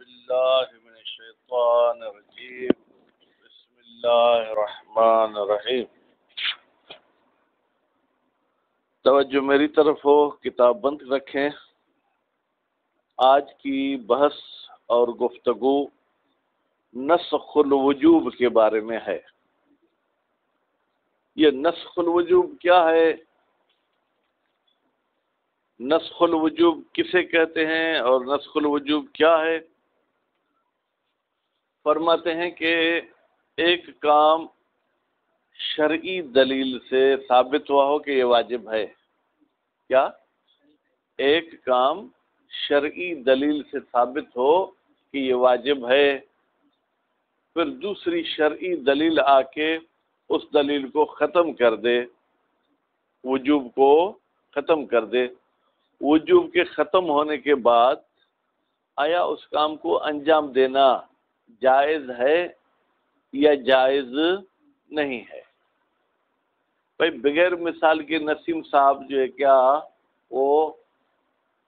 باللہ من الشیطان الرجیم بسم اللہ الرحمن الرحیم۔ توجہ میری طرف ہو، کتاب بند رکھیں۔ آج کی بحث اور گفتگو نسخ الوجوب کے بارے میں ہے۔ یہ نسخ الوجوب کیا ہے؟ نسخ الوجوب کسے کہتے ہیں اور نسخ الوجوب کیا ہے؟ فرماتے ہیں کہ ایک کام شرعی دلیل سے ثابت ہوا ہو کہ یہ واجب ہے۔ کیا؟ ایک کام شرعی دلیل سے ثابت ہو کہ یہ واجب ہے، پھر دوسری شرعی دلیل آ کے اس دلیل کو ختم کر دے، وجوب کو ختم کر دے۔ وجوب کے ختم ہونے کے بعد آیا اس کام کو انجام دینا جائز ہے یا جائز نہیں ہے؟ بھائی بغیر مثال کے نسیم صاحب جو ہے کیا وہ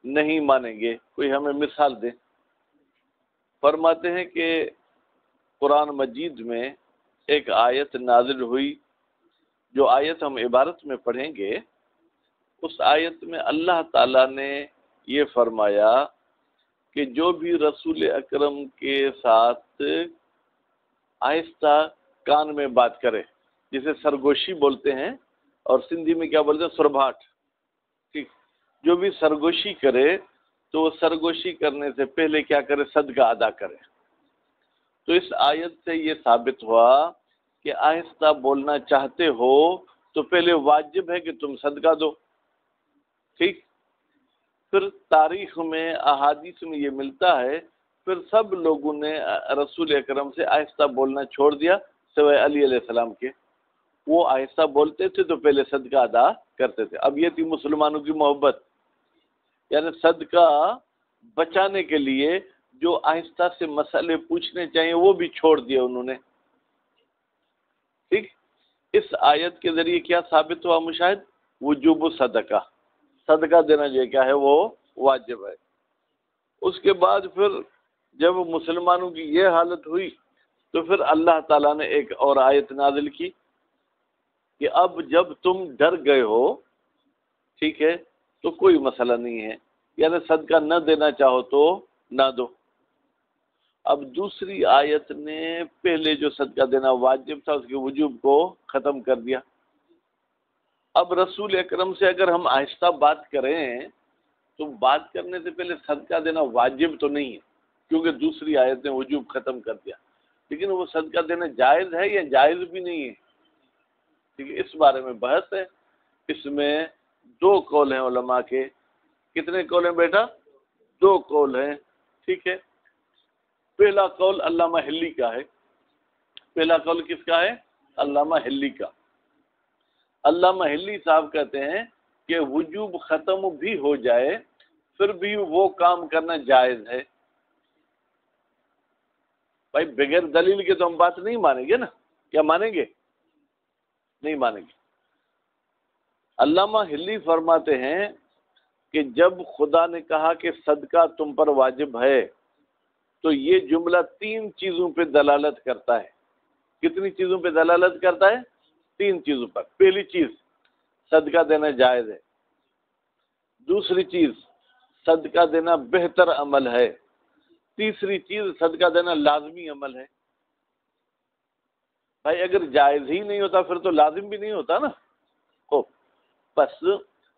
نہیں مانیں گے؟ کوئی ہمیں مثال دے۔ فرماتے ہیں کہ قرآن مجید میں ایک آیت نازل ہوئی، جو آیت ہم عبارت میں پڑھیں گے، اس آیت میں اللہ تعالیٰ نے یہ فرمایا کہ جو بھی رسول اکرم کے ساتھ آہستہ کان میں بات کرے، جسے سرگوشی بولتے ہیں اور سندھی میں کیا بولتے ہیں، سربھاٹ، ٹھیک، جو بھی سرگوشی کرے تو وہ سرگوشی کرنے سے پہلے کیا کرے، صدقہ ادا کرے۔ تو اس آیت سے یہ ثابت ہوا کہ آہستہ بولنا چاہتے ہو تو پہلے واجب ہے کہ تم صدقہ دو، ٹھیک۔ پھر تاریخ میں احادیث میں یہ ملتا ہے، پھر سب لوگوں نے رسول اکرم سے آہستہ بولنا چھوڑ دیا سوائے علی علیہ السلام کے۔ وہ آہستہ بولتے تھے تو پہلے صدقہ ادا کرتے تھے۔ اب یہ تھی مسلمانوں کی محبت، یعنی صدقہ بچانے کے لیے جو آہستہ سے مسئلے پوچھنے چاہیے وہ بھی چھوڑ دیے انہوں نے، ٹھیک۔ اس آیت کے ذریعے کیا ثابت ہوا مشاہد؟ وجوب صدقہ، صدقہ دینا جو کیا ہے وہ واجب ہے۔ اس کے بعد پھر جب مسلمانوں کی یہ حالت ہوئی تو پھر اللہ تعالیٰ نے ایک اور آیت نازل کی کہ اب جب تم ڈر گئے ہو، ٹھیک ہے، تو کوئی مسئلہ نہیں ہے، یعنی صدقہ نہ دینا چاہو تو نہ دو۔ اب دوسری آیت نے پہلے جو صدقہ دینا واجب تھا اس کے وجوب کو ختم کر دیا۔ اب رسول اکرم سے اگر ہم آہستہ بات کریں تو بات کرنے سے پہلے صدقہ دینا واجب تو نہیں ہے، کیونکہ دوسری آیت نے وجوب ختم کر دیا، لیکن وہ صدقہ دینا جائز ہے یا جائز بھی نہیں ہے، ٹھیک ہے۔ اس بارے میں بحث ہے۔ اس میں دو قول ہیں علماء کے۔ کتنے قول ہیں بیٹا؟ دو قول ہیں، ٹھیک ہے۔ پہلا قول علامہ حلی کا ہے۔ پہلا قول کس کا ہے؟ علامہ حلی کا۔ علامہ حلی صاحب کہتے ہیں کہ وجوب ختم بھی ہو جائے پھر بھی وہ کام کرنا جائز ہے۔ بھائی بغیر دلیل کے تو ہم بات نہیں مانیں گے نا، کیا مانیں گے؟ نہیں مانیں گے۔ علامہ حلی فرماتے ہیں کہ جب خدا نے کہا کہ صدقہ تم پر واجب ہے تو یہ جملہ تین چیزوں پہ دلالت کرتا ہے۔ کتنی چیزوں پہ دلالت کرتا ہے؟ تین چیزوں پر۔ پہلی چیز، صدقہ دینا جائز ہے۔ دوسری چیز، صدقہ دینا بہتر عمل ہے۔ تیسری چیز، صدقہ دینا لازمی عمل ہے۔ بھائی اگر جائز ہی نہیں ہوتا پھر تو لازم بھی نہیں ہوتا نا۔ بس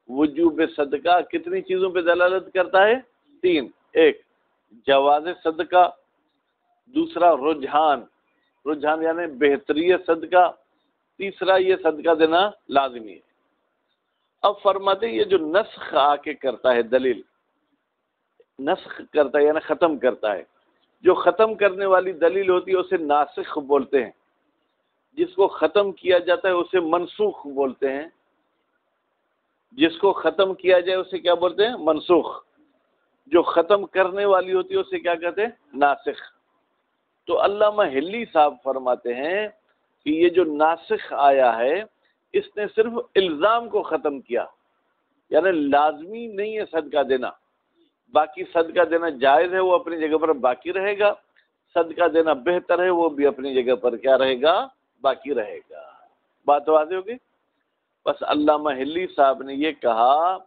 وجوب صدقہ کتنی چیزوں پہ دلالت کرتا ہے؟ تین۔ ایک، جواز صدقہ۔ دوسرا، رجحان یعنی بہتری صدقہ۔ تیسرا، یہ صدقہ دینا لازمی ہے۔ اب فرماتے یہ جو نسخ آ کے کرتا ہے، دلیل نسخ کرتا ہے یعنی ختم کرتا ہے، جو ختم کرنے والی دلیل ہوتی ہے اسے ناسخ بولتے ہیں، جس کو ختم کیا جاتا ہے اسے منسوخ بولتے ہیں، جس کو ختم کیا جائے اسے کیا بولتے ہیں؟ منسوخ۔ جو ختم کرنے والی ہوتی ہے اسے کیا کہتے ہیں؟ ناسخ۔ تو علامہ حلی صاحب فرماتے ہیں کہ یہ جو ناسخ آیا ہے اس نے صرف الزام کو ختم کیا، یعنی لازمی نہیں ہے صدقہ دینا، باقی صدقہ دینا جائز ہے وہ اپنی جگہ پر باقی رہے گا، صدقہ دینا بہتر ہے وہ بھی اپنی جگہ پر کیا رہے گا؟ باقی رہے گا۔ بات واضح ہوگی؟ بس علامہ حلی صاحب نے یہ کہا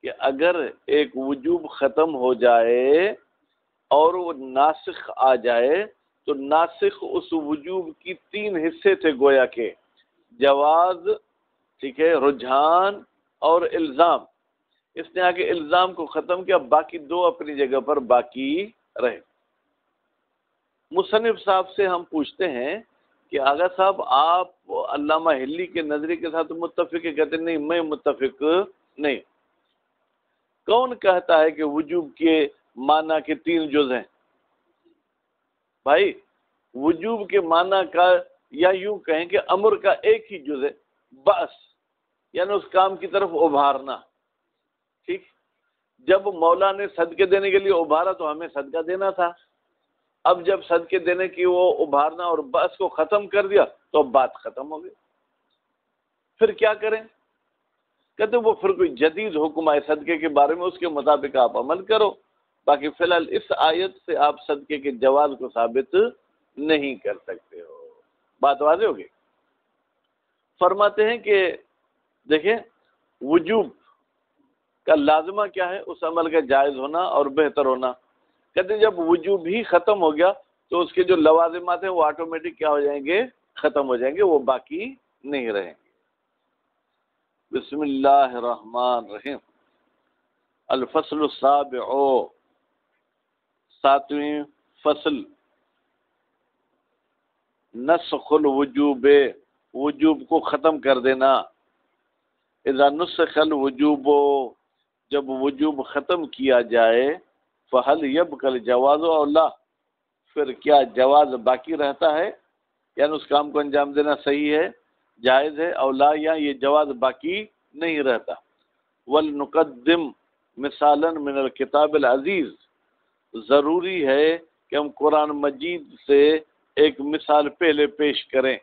کہ اگر ایک وجوب ختم ہو جائے اور وہ ناسخ آ جائے تو ناسخ اس وجوب کی 3 حصے تھے گویا کے، جواز، ٹھیک ہے، رجحان اور الزام۔ اس نے آگے الزام کو ختم کیا، باقی 2 اپنی جگہ پر باقی رہے۔ مصنف صاحب سے ہم پوچھتے ہیں کہ آغا صاحب آپ علامہ حلی کے نظریے کے ساتھ متفق ہے؟ کہتے ہیں نہیں میں متفق نہیں۔ کون کہتا ہے کہ وجوب کے معنی کے 3 جز ہیں؟ بھائی وجوب کے معنی کا یا یوں کہیں کہ امر کا ایک ہی جز ہے، بس، یعنی اس کام کی طرف ابھارنا۔ ٹھیک، جب مولا نے صدقے دینے کے لیے ابھارا تو ہمیں صدقہ دینا تھا، اب جب صدقے دینے کی وہ ابھارنا اور بس کو ختم کر دیا تو اب بات ختم ہو گئی، پھر کیا کریں؟ کہتے وہ پھر کوئی جدید حکم آئے صدقے کے بارے میں، اس کے مطابق آپ عمل کرو، باقی فی الحال اس آیت سے آپ صدقے کے جواز کو ثابت نہیں کر سکتے ہو۔ بات واضح ہوگی؟ فرماتے ہیں کہ دیکھیں وجوب کا لازمہ کیا ہے؟ اس عمل کا جائز ہونا اور بہتر ہونا۔ کہتے ہیں جب وجوب ہی ختم ہو گیا تو اس کے جو لوازمات ہیں وہ آٹومیٹک کیا ہو جائیں گے؟ ختم ہو جائیں گے، وہ باقی نہیں رہیں گے۔ بسم اللہ الرحمن الرحیم۔ الفصل السابع، 7ویں فصل، نسخ الوجوب، وجوب کو ختم کر دینا۔ اذا نسخ الوجوب، جب وجوب ختم کیا جائے، فہل یبقى الجواز او لا، پھر کیا جواز باقی رہتا ہے، یعنی اس کام کو انجام دینا صحیح ہے، جائز ہے، او لا، یا یہ جواز باقی نہیں رہتا۔ ولنقدم مثالا من الکتاب العزیز، ضروری ہے کہ ہم قرآن مجید سے ایک مثال پہلے پیش کریں۔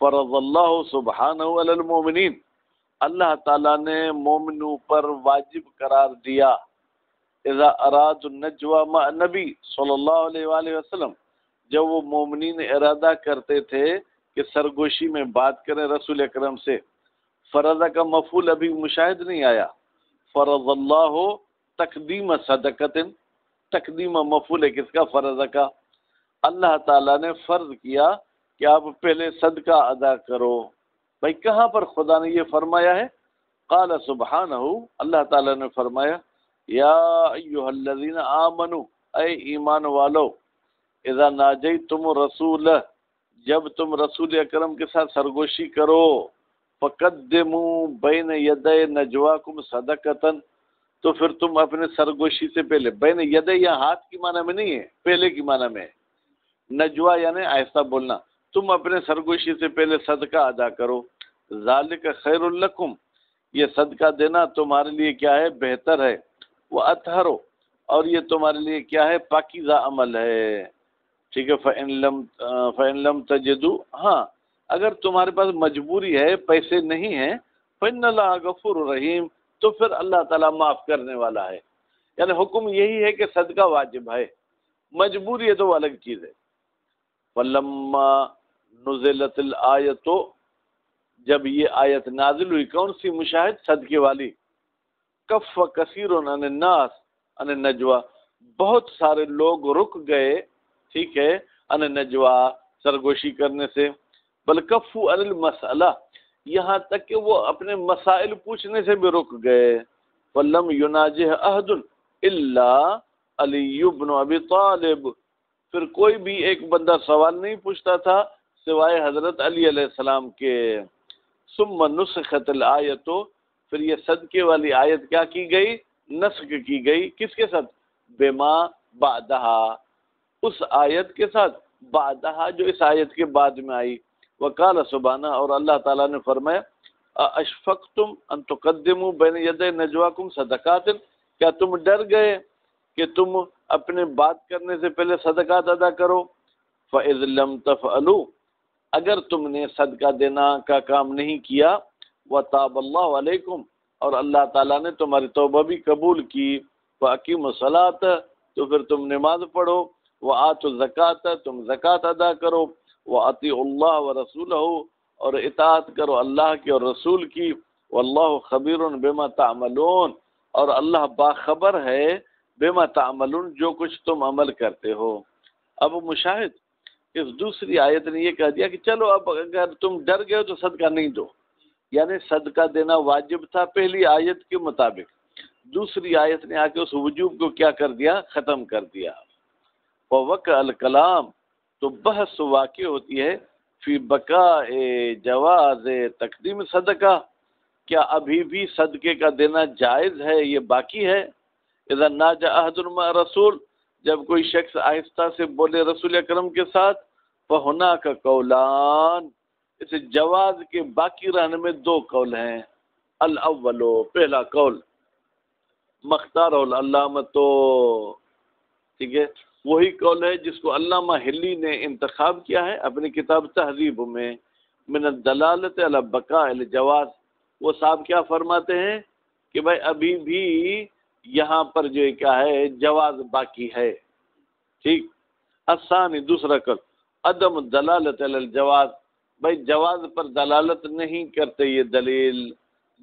فرض اللہ سبحانہ علی المؤمنین، اللہ تعالیٰ نے مومنوں پر واجب قرار دیا، اذا اراد النجوى مع نبی صلی اللہ علیہ وآلہ وسلم، جب وہ مومنین ارادہ کرتے تھے کہ سرگوشی میں بات کریں رسول اکرم سے۔ فرض کا مفعول ابھی مشاہد نہیں آیا، فرض اللہ تقدیم صدقۃ، تقدیم مفعول ہے کس کا؟ فرض کا۔ اللہ تعالیٰ نے فرض کیا کہ آپ پہلے صدقہ ادا کرو۔ بھائی کہاں پر خدا نے یہ فرمایا ہے؟ قال سبحانہ، اللہ تعالیٰ نے فرمایا، یا ایہا الذین آمنوا، اے ایمان والو، اذا ناجیتم الرسول، جب تم رسول اکرم کے ساتھ سرگوشی کرو، فقدموا بین یدی نجواکم صدقۃ، تو پھر تم اپنے سرگوشی سے پہلے، بین یدی یا ہاتھ کی معنی میں نہیں ہے، پہلے کی معنی میں ہے، نجوا یعنی آہستہ بولنا، تم اپنے سرگوشی سے پہلے صدقہ ادا کرو، ذالک خیر لکم، یہ صدقہ دینا تمہارے لیے کیا ہے؟ بہتر ہے، وَأَطْهَرُ، اور یہ تمہارے لیے کیا ہے؟ پاکیزہ عمل ہے۔ ٹھیک ہے، فَإِن لَمْ تَجِدُوا، ہاں اگر تمہارے پاس مجبوری ہے، پیسے نہیں ہیں، فَإِنَّ اللَّهَ غَفُورٌ رَحِيمٌ، تو پھر اللہ تعالیٰ معاف کرنے والا ہے۔ یعنی حکم یہی ہے کہ صدقہ واجب ہے، مجبوری ہے تو وہ الگ چیز ہے۔ فَلَمَّا نُزِلَتِ الْآيَةُ، جب یہ آیت نازل ہوئی، کون سی؟ مشاہد، صدقے والی، کف کثیر عن الناس عن النجوى، بہت سارے لوگ رک گئے، ٹھیک ہے، عن النجوى، سرگوشی کرنے سے، بل کفوا عن المسئلہ، یہاں تک کہ وہ اپنے مسائل پوچھنے سے بھی رک گئے۔ فلم یناجہ احد الا علی بن ابی طالب، پھر کوئی بھی ایک بندہ سوال نہیں پوچھتا تھا سوائے حضرت علی علیہ السلام کے۔ ثم نسخت الآیت، پھر یہ صدقے والی آیت کیا کی گئی؟ نسخ کی گئی، کس کے ساتھ؟ بما بعدہا، اس آیت کے ساتھ، بعدہا جو اس آیت کے بعد میں آئی۔ وقال سبحانہ، اور اللہ تعالیٰ نے فرمایا، اشفقتم ان تقدموا بین یدی نجواکم صدقات، کیا تم ڈر گئے کہ تم اپنے بات کرنے سے پہلے صدقات ادا کرو؟ فَإِذْ لَمْ تَفْعَلُوا، اگر تم نے صدقہ دینا کا کام نہیں کیا، وَتَابَ اللَّهُ عَلَيْكُمْ، اور اللہ تعالیٰ نے تمہاری توبہ بھی قبول کی، فاقیموا الصلاۃ تو پھر تم نماز پڑھو، وآتوا الزکوٰۃ تم زکوٰۃ ادا کرو، واطیعوا اللہ ورسولہ اور اطاعت کرو اللہ کی اور رسول کی، واللہ خبیر بما تعملون اور اللہ باخبر ہے بما تعملون جو کچھ تم عمل کرتے ہو۔ اب مشاہد اس دوسری آیت نے یہ کہہ دیا کہ چلو اب اگر تم ڈر گئے ہو تو صدقہ نہیں دو، یعنی صدقہ دینا واجب تھا پہلی آیت کے مطابق، دوسری آیت نے آ کے اس وجوب کو کیا کر دیا، ختم کر دیا۔ ووقع الکلام تو بحث واقع ہوتی ہے فی بقاء جواز تقدیم صدقہ، کیا ابھی بھی صدقے کا دینا جائز ہے، یہ باقی ہے۔ اذا ناجا احد مع رسول جب کوئی شخص آہستہ سے بولے رسول اکرم کے ساتھ، فہناک قولان اس جواز کے باقی رہنے میں دو قول ہیں۔ الاول پہلا قول مختار العلامۃ، ٹھیک ہے، وہی قول ہے جس کو علامہ ہلی نے انتخاب کیا ہے اپنی کتاب تہذیب میں، من الدلالۃ علی بقاء الجواز۔ وہ صاحب کیا فرماتے ہیں کہ بھائی ابھی بھی یہاں پر جو کیا ہے جواز باقی ہے، ٹھیک۔ الثانی دوسرا قول عدم دلالت علی الجواز، بھائی جواز پر دلالت نہیں کرتے یہ دلیل،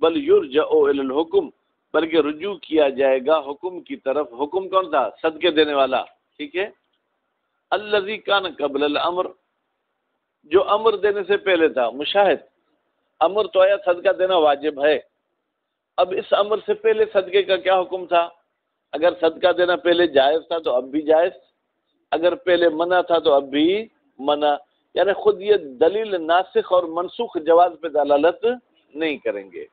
بل یرجع الی الحکم بلکہ رجوع کیا جائے گا حکم کی طرف۔ حکم کون تھا؟ صدقے دینے والا، ٹھیک ہے۔ الذی کان قبل الامر جو امر دینے سے پہلے تھا۔ مشاہد امر تو آیا صدقہ دینا واجب ہے، اب اس امر سے پہلے صدقے کا کیا حکم تھا؟ اگر صدقہ دینا پہلے جائز تھا تو اب بھی جائز، اگر پہلے منع تھا تو اب بھی منع، یعنی خود یہ دلیل ناسخ اور منسوخ جواز پہ دلالت نہیں کریں گے۔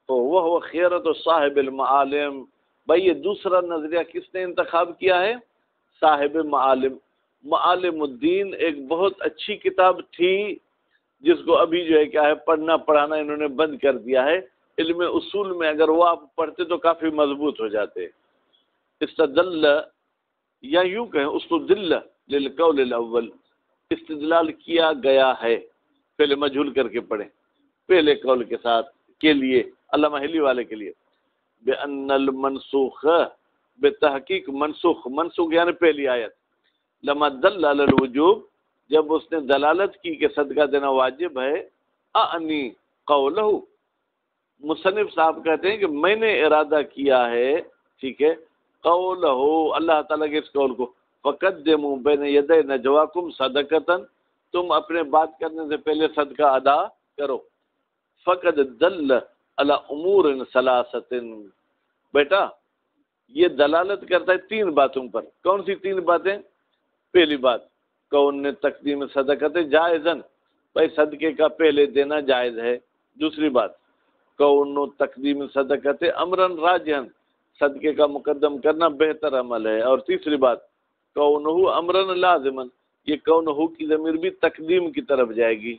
تو وہ خیرت صاحب المعالم، بھائی یہ دوسرا نظریہ کس نے انتخاب کیا ہے؟ صاحب معالم۔ معالم الدین ایک بہت اچھی کتاب تھی جس کو ابھی جو ہے کیا ہے پڑھنا پڑھانا انہوں نے بند کر دیا ہے۔ علم اصول میں اگر وہ آپ پڑھتے تو کافی مضبوط ہو جاتے۔ استدل یا یوں کہیں استدل للقول الاول، استدلال کیا گیا ہے، پہلے مجہول کر کے پڑھیں، پہلے قول کے ساتھ کے لیے، علامہ ہلی والے کے لیے، بأن المنسوخ بتحقیق منسوخ، منسوخ یعنی پہلی آیت، لما دل علی الوجوب جب اس نے دلالت کی کہ صدقہ دینا واجب ہے، اعنی قولہ مصنف صاحب کہتے ہیں کہ میں نے ارادہ کیا ہے، ٹھیک ہے، قولہ اللہ تعالیٰ کے اس قول کو، فقدموا بین یدی نجواکم صدقۃ تم اپنے بات کرنے سے پہلے صدقہ ادا کرو، فقد دل علی امور ثلاثۃ، بیٹا یہ دلالت کرتا ہے تین باتوں پر۔ کون سی تین باتیں؟ پہلی بات کون نے تقدیم صدقۃ جائزن، بھائی صدقے کا پہلے دینا جائز ہے۔ دوسری بات کون تقدیم صدقۃ امرن راجحن، صدقے کا مقدم کرنا بہتر عمل ہے۔ اور تیسری بات کونہ امرن لازمن، یہ کونہ کی ضمیر بھی تقدیم کی طرف جائے گی،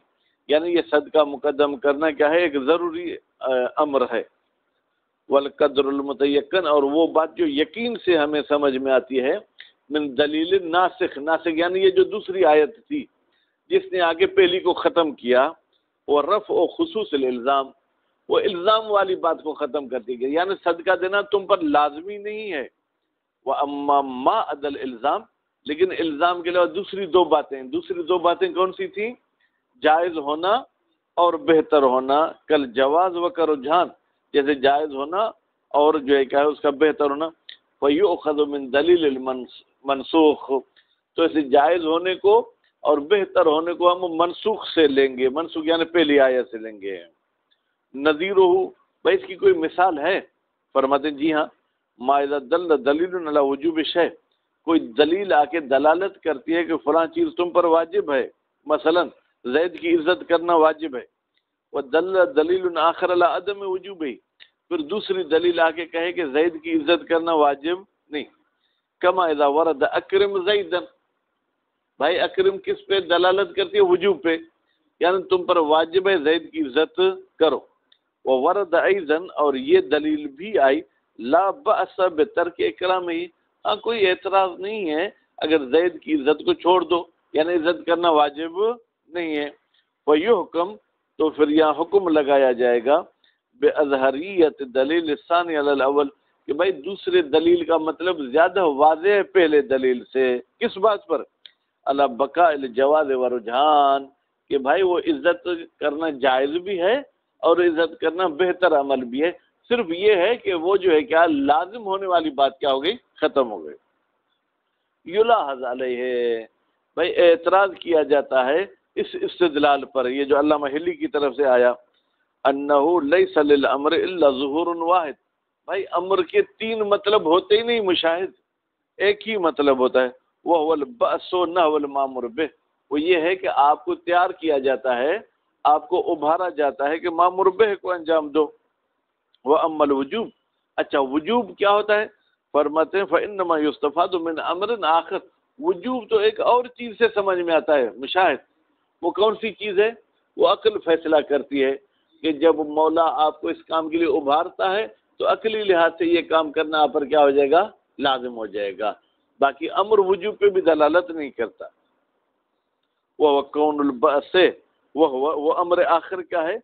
یعنی یہ صدقہ مقدم کرنا کیا ہے، ایک ضروری امر ہے۔ والقدر المتیقن، اور وہ بات جو یقین سے ہمیں سمجھ میں آتی ہے، من دلیل ناسخ، ناسخ یعنی یہ جو دوسری آیت تھی جس نے آگے پہلی کو ختم کیا، وہ رفع و خصوص الالزام، وہ الزام والی بات کو ختم کر دی گئی، یعنی صدقہ دینا تم پر لازمی نہیں ہے۔ وَأَمَّا مَا عَدَى الْإِلْزَامِ، لیکن الزام کے علاوہ دوسری دو باتیں کون سی تھیں؟ جائز ہونا اور بہتر ہونا، کل جواز و کا رجحان، جیسے جائز ہونا اور جو ہے کیا ہے اس کا بہتر ہونا۔ فَيُؤْخَذُ مِن دلیل المنسوخ، تو اسے جائز ہونے کو اور بہتر ہونے کو ہم منسوخ سے لیں گے، منسوخ یعنی پہلی آیت سے لیں گے۔ نظیرہ، بھائی اس کی کوئی مثال ہے؟ فرماتے ہیں جی ہاں، ما اذا دل دلیل علی وجوب شیء، کوئی دلیل آ کے دلالت کرتی ہے کہ فلاں چیز تم پر واجب ہے، مثلا زید کی عزت کرنا واجب ہے، ودل دلیل آخر علی عدم وجوبہ، پھر دوسری دلیل آ کے کہے کہ زید کی عزت کرنا واجب نہیں، کما اذا ورد اکرم زیدن، بھائی اکرم کس پہ دلالت کرتی ہے؟ وجوب پہ، یعنی تم پر واجب ہے زید کی عزت کرو۔ وورد ایضاً، اور یہ دلیل بھی آئی، لا بأس بترک اکرامہ، ہاں کوئی اعتراض نہیں ہے اگر زید کی عزت کو چھوڑ دو، یعنی عزت کرنا واجب نہیں ہے۔ ویحکم، تو پھر یہاں حکم لگایا جائے گا، بأظہریت دلیل الثانی علی الاول، کہ بھائی دوسرے دلیل کا مطلب زیادہ واضح ہے پہلے دلیل سے. کس بات پر؟ علی بقاء الجواز و رجحان، کہ بھائی وہ عزت کرنا جائز بھی ہے اور عزت کرنا بہتر عمل بھی ہے، صرف یہ ہے کہ وہ جو ہے کیا لازم ہونے والی بات کیا ہو گئی، ختم ہو گئی. یلاحظ علیہ، بھائی اعتراض کیا جاتا ہے اس استدلال پر، یہ جو علامہ ہلی کی طرف سے آیا، انہ لیس للامر الا ظہور واحد، بھائی امر کے تین مطلب ہوتے ہی نہیں مشاہد، ایک ہی مطلب ہوتا ہے، وہ البأس نحو المامور بہ، وہ یہ ہے کہ آپ کو تیار کیا جاتا ہے، آپ کو ابھارا جاتا ہے کہ مامور بہ کو انجام دو. وہ اما الوجوب، اچھا وجوب کیا ہوتا ہے؟ فرماتے ہیں فانما یستفاد من امر آخر، وجوب تو ایک اور چیز سے سمجھ میں آتا ہے مشاہد. وہ کون سی چیز ہے؟ وہ عقل فیصلہ کرتی ہے کہ جب مولا آپ کو اس کام کے لیے ابھارتا ہے تو عقلی لحاظ سے یہ کام کرنا آپ پر کیا ہو جائے گا، لازم ہو جائے گا. باقی امر وجوب پہ بھی دلالت نہیں کرتا. وہ کون البأس، وہ امر آخر کیا ہے؟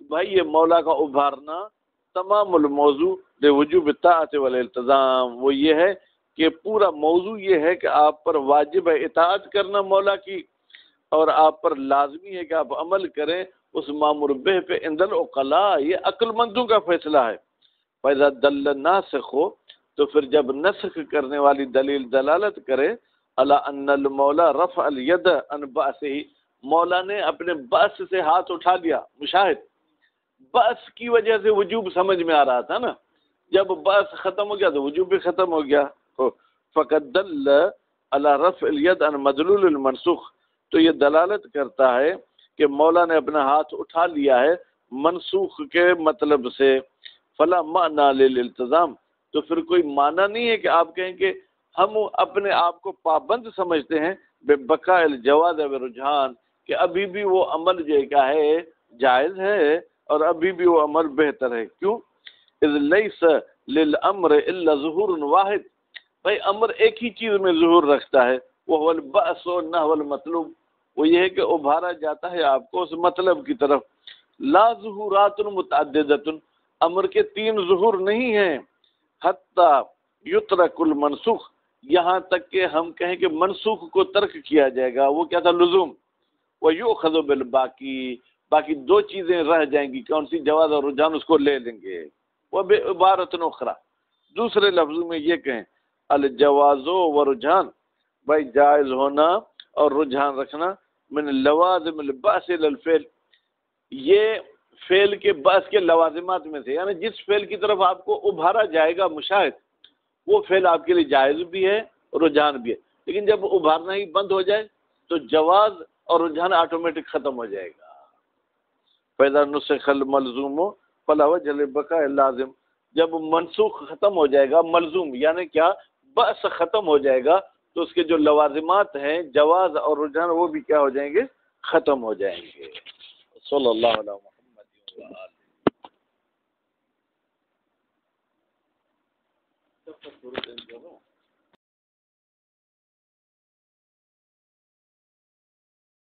بھائی یہ مولا کا ابھارنا تمام الموضوع وجوب اطاعت والالتزام، وہ یہ ہے کہ پورا موضوع یہ ہے کہ آپ پر واجب ہے اطاعت کرنا مولا کی، اور آپ پر لازمی ہے کہ آپ عمل کریں اس مامور بہ پہ عند العقلاء، یہ عقل مندوں کا فیصلہ ہے. فاذا دل الناسخ، تو پھر جب نسخ کرنے والی دلیل دلالت کرے علی ان المولا رفع الید عن بأسہ، مولا نے اپنے بأس سے ہاتھ اٹھا لیا، مشاہد بأس کی وجہ سے وجوب سمجھ میں آ رہا تھا نا، جب بأس ختم ہو گیا تو وجوب بھی ختم ہو گیا. فقد دل علی رفع الید عن مدلول المنسوخ، تو یہ دلالت کرتا ہے کہ مولا نے اپنا ہاتھ اٹھا لیا ہے منسوخ کے مطلب سے. فلا معنی للالتزام، تو پھر کوئی معنی نہیں ہے کہ آپ کہیں کہ ہم اپنے آپ کو پابند سمجھتے ہیں بے بقاء الجواز و رجحان، کہ ابھی بھی وہ عمل جو کیا ہے جائز ہے اور ابھی بھی وہ عمل بہتر ہے. کیوں؟ اذ لیس للامر الا ظہور واحد، بھائی امر ایک ہی چیز میں ظہور رکھتا ہے، وہ البأس نحو المطلوب، وہ یہ ہے کہ ابھارا جاتا ہے آپ کو اس مطلب کی طرف. لا ظہورات متعددۃ، امر کے تین ظہور نہیں ہیں. حتی یترک المنسوخ، یہاں تک کہ ہم کہیں کہ منسوخ کو ترک کیا جائے گا، وہ کیا تھا، لزوم. ویؤخذ بالباقی، باقی دو چیزیں رہ جائیں گی، کون سی؟ جواز اور رجحان، اس کو لے لیں گے. وبعبارۃ اخری، دوسرے لفظوں میں یہ کہیں الجواز و رجحان، بھائی جائز ہونا اور رجحان رکھنا من لوازم البأس للفعل، یہ فعل کے بأس کے لوازمات میں سے، یعنی جس فعل کی طرف آپ کو ابھارا جائے گا مشاہد، وہ فعل آپ کے لیے جائز بھی ہے اور رجحان بھی ہے. لیکن جب ابھارنا ہی بند ہو جائے تو جواز اور رجحان آٹومیٹک ختم ہو جائے گا. فإذا نسخ الملزوم فلا وجہ لبقاء اللازم، جب منسوخ ختم ہو جائے گا، ملزوم یعنی کیا، بأس ختم ہو جائے گا، تو اس کے جو لوازمات ہیں جواز اور رجحان وہ بھی کیا ہو جائیں گے، ختم ہو جائیں گے. صلی اللہ علیہ محمد.